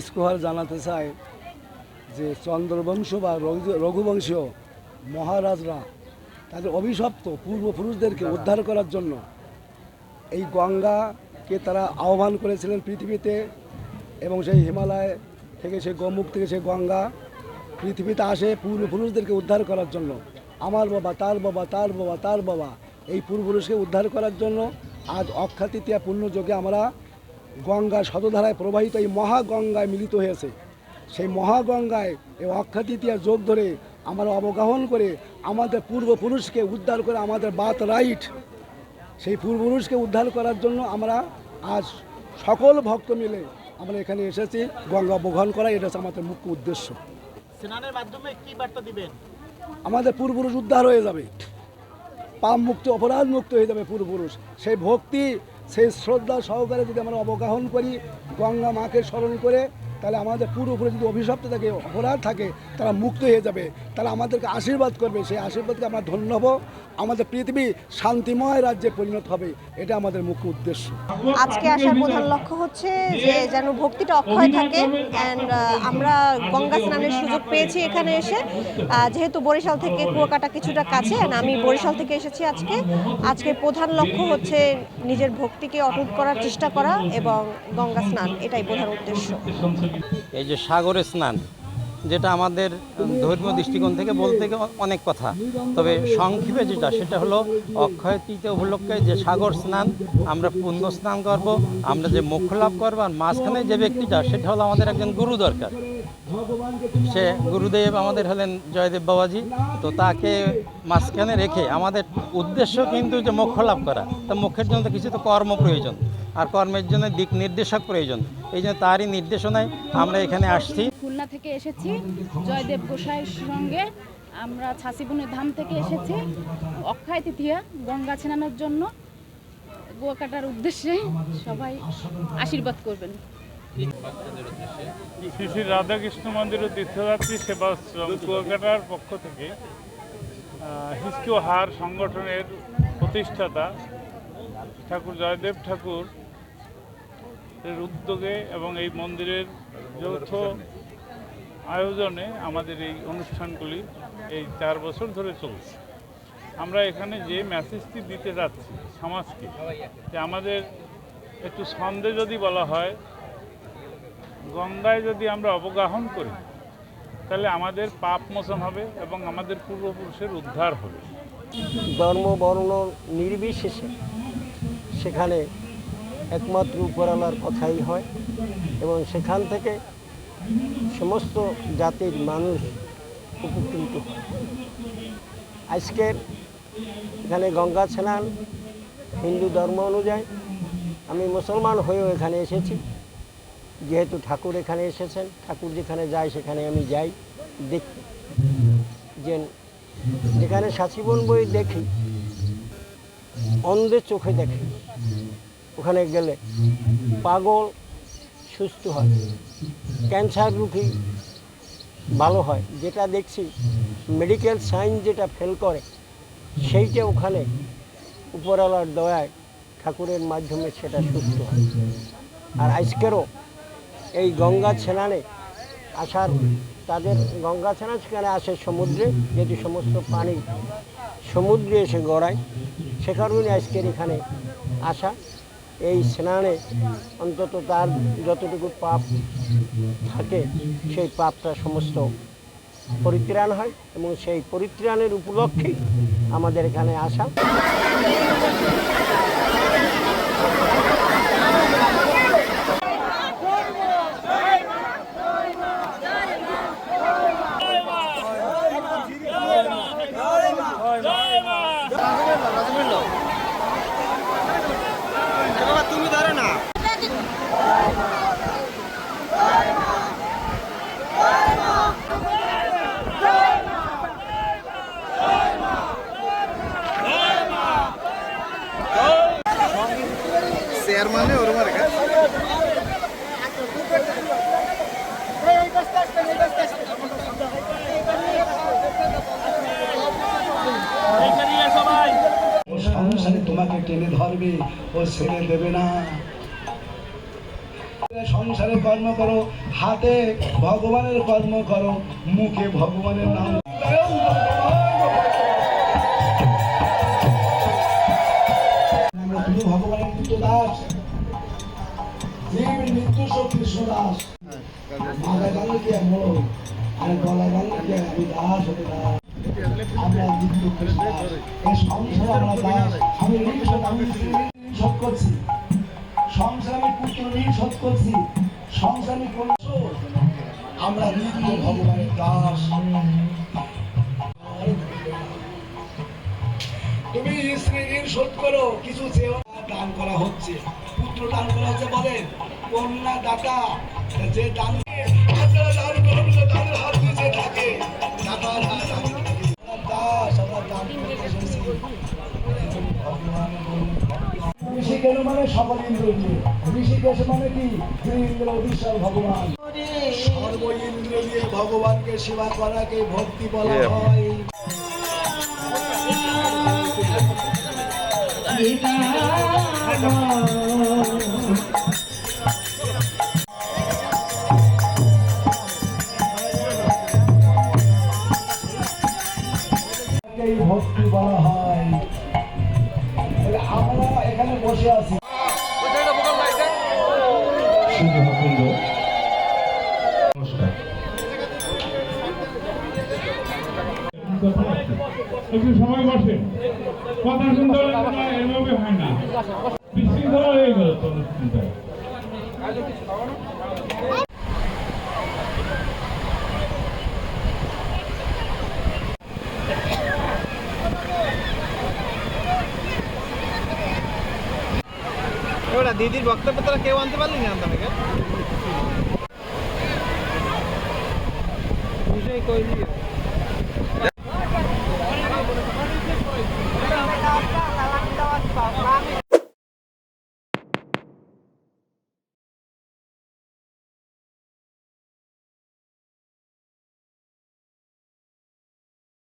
Square জানাতে চাই যে চন্দ্রবংশ বা রঘুবংশীয় মহারাজরা তাদের অভিশপ্ত পূর্বপুরুষদেরকে উদ্ধার করার জন্য এই গঙ্গাকে তারা আহ্বান করেছিলেন পৃথিবীতে, এবং সেই হিমালয় থেকে সেই গোমুখ থেকে সেই গঙ্গা পৃথিবীতে আসে পূর্বপুরুষদেরকে উদ্ধার করার জন্য। আমার বাবা, তার বাবা, তার বাবা, তার বাবা, এই পূর্বপুরুষকে উদ্ধার করার জন্য আজ অক্ষয় তৃতীয়া পুণ্যযোগে আমরা গঙ্গা শতধারায় প্রবাহিত এই মহাগঙ্গায় মিলিত হয়েছে। সেই মহাগঙ্গায় এই অক্ষয় তৃতীয়ার যোগ ধরে আমরা অবগাহন করে আমাদের পূর্বপুরুষকে উদ্ধার করে আমাদের বাত রাইট, সেই পূর্বপুরুষকে উদ্ধার করার জন্য আমরা আজ সকল ভক্ত মিলে আমরা এখানে এসেছি গঙ্গা অবগাহন করা। এটা হচ্ছে আমাদের মুখ্য উদ্দেশ্য। স্নানের মাধ্যমে কি বার্তা দিবেন? আমাদের পূর্বপুরুষ উদ্ধার হয়ে যাবে, পাপ মুক্ত, অপরাধ মুক্ত হয়ে যাবে পূর্বপুরুষ। সেই ভক্তি, সেই শ্রদ্ধা সহকারে যদি আমরা অবগাহন করি, গঙ্গা মাকে স্মরণ করে, তাহলে আমাদের পূর্বপুরুষ যদি অভিশপ্ত থাকে, অপরাধ থাকে, তারা মুক্ত হয়ে যাবে, তারা আমাদেরকে আশীর্বাদ করবে। সেই আশীর্বাদকে আমরা ধন্য হব, আমাদের পৃথিবী শান্তিময় রাজ্যে পরিণত হবে। এটা আমাদের মুখ্য উদ্দেশ্য। আজকে আসার প্রধান লক্ষ্য হচ্ছে যে যেন ভক্তিটা অক্ষয় থাকে। অ্যান্ড আমরা গঙ্গা স্নানের সুযোগ পেয়েছি এখানে এসে, যেহেতু বরিশাল থেকে কুয়াকাটা কিছুটা কাছে, আমি বরিশাল থেকে এসেছি। আজকে প্রধান লক্ষ্য হচ্ছে নিজের ভক্তিকে অটুট করার চেষ্টা করা এবং গঙ্গা স্নান, এটাই প্রধান উদ্দেশ্য। এই যে সাগরে স্নান, যেটা আমাদের ধর্মীয় দৃষ্টিকোণ থেকে বলতে অনেক কথা, তবে সংক্ষেপে যেটা সেটা হলো অক্ষয় তৃতীয়া উপলক্ষে যে সাগর স্নান, আমরা পুণ্য স্নান করব, আমরা যে মোক্ষ লাভ করবো। আর মাঝখানে যে ব্যক্তিটা, সেটা হলো আমাদের একজন গুরু দরকার। সে গুরুদেব আমাদের হলেন জয়দেব বাবাজি। তো তাকে মাঝখানে রেখে আমাদের উদ্দেশ্য কিন্তু যে মোক্ষ লাভ করা, তা মোক্ষের জন্য তো কিছু তো কর্ম প্রয়োজন, আর কর্মের জন্য দিক নির্দেশক প্রয়োজন। এই জন্য তারই নির্দেশনায় আমরা এখানে আসছি। খুলনা থেকে এসেছি জয়দেব গোসাইয়ের সঙ্গে। আমরা ছাসিবুনের ধাম থেকে এসেছি অক্ষয় তৃতীয়া গঙ্গা স্নানের জন্য। কুয়াকাটার উদ্দেশ্যে সবাই আশীর্বাদ করবেন। শ্রী শ্রী রাধাকৃষ্ণ মন্দির ও তীর্থযাত্রী সেবাশ্রম কুয়াকাটার পক্ষ থেকে হিস্কো হার সংগঠনের প্রতিষ্ঠাতা ঠাকুর জয়দেব ঠাকুর এর উদ্যোগে এবং এই মন্দিরের যৌথ আয়োজনে আমাদের এই অনুষ্ঠানগুলি এই 4 বছর ধরে চলছে। আমরা এখানে যে মেসেজটি দিতে যাচ্ছি সমাজকে, যে আমাদের একটু ছন্দে যদি বলা হয়, গঙ্গায় যদি আমরা অবগাহন করি, তাহলে আমাদের পাপ মোচন হবে এবং আমাদের পূর্বপুরুষের উদ্ধার হবে। ধর্ম বর্ণ নির্বিশেষে সেখানে একমাত্র উপরওয়ালার কথাই হয়, এবং সেখান থেকে সমস্ত জাতির মানুষ উপকৃত হয়। আজকের এখানে গঙ্গা স্নান হিন্দু ধর্ম অনুযায়ী, আমি মুসলমান হয়েও এখানে এসেছি। যেহেতু ঠাকুর এখানে এসেছেন, ঠাকুর যেখানে যায় সেখানে আমি যাই দেখতে। যেখানে সাচিবন বই দেখি, অন্ধের চোখে দেখি, ওখানে গেলে পাগল সুস্থ হয়, ক্যান্সার রোগী ভালো হয়। যেটা দেখছি মেডিকেল সায়েন্স যেটা ফেল করে, সেইটা ওখানে উপরওয়ালার দয়ায় ঠাকুরের মাধ্যমে সেটা সুস্থ হয়। আর আজকেরও এই গঙ্গা স্নানে আসার, তাদের গঙ্গা স্নান সেখানে আসে সমুদ্রে, যেহেতু সমস্ত পানি সমুদ্রে এসে গড়ায়, সে কারণে আজকের এখানে আসা। এই স্নানে অন্তত তার যতটুকু পাপ থাকে, সেই পাপটা সমস্ত পরিত্রাণ হয়, এবং সেই পরিত্রাণের উপলক্ষেই আমাদের এখানে আসা। তুমি ধরো না। চেয়ারম্যানে ওর মারে সংসারে তোমাকে টেনে ধরবে, ও ছেড়ে দেবে না। সংসারে কর্ম করো, হাতে ভগবানের কর্ম করো, মুখে ভগবানের নাম। আমরা শুধু ভগবানের পুত্র দাস, জীব মৃত্যু সব কৃষ্ণ দাস। মাথায় গালে কি মোড় আর গলায় গালে কি আমি দাস হতে দাস। আমরা মৃত্যু কৃষ্ণ দাস, এই সংসারে আমরা দাস। আমি ঋণ শোধ করছি, সংসার আমি পুত্র ঋণ শোধ করছি, সংসার আমি করছো। আমরা নিত্য ভগবানের দাস। তুমি স্ত্রী ঋণ শোধ করো, কিছু চেয়েও না। দান করা হচ্ছে, পুত্র দান করা হচ্ছে, বলেন কন্যা দাতা যে দান আপনারা দান করুন, তাদের হাত নিচে থাকে দাতার হাত আগে থাকে। দাস আমরা দান করতে এসেছি। ঋষিকেশ মানে সকল ইন্দ্র দিয়ে, ঋষিকেশ মানে কি? ইন্দ্র বিশাল ভগবান। সর্ব ইন্দ্র দিয়ে ভগবানকে সেবা করাকে ভক্তি বলা হয়। ভক্তি বলা হয়। আমরা এখানে বসে আছি, একটু সময় বসে কথা শুনতে হলে এভাবে হয় না, বিশৃঙ্খলা হয়ে গেল তো অনুষ্ঠানটা। ওটা দিদির বক্তব্য তোরা কেউ আনতে পারলি না আমাকে বিষয় কইলি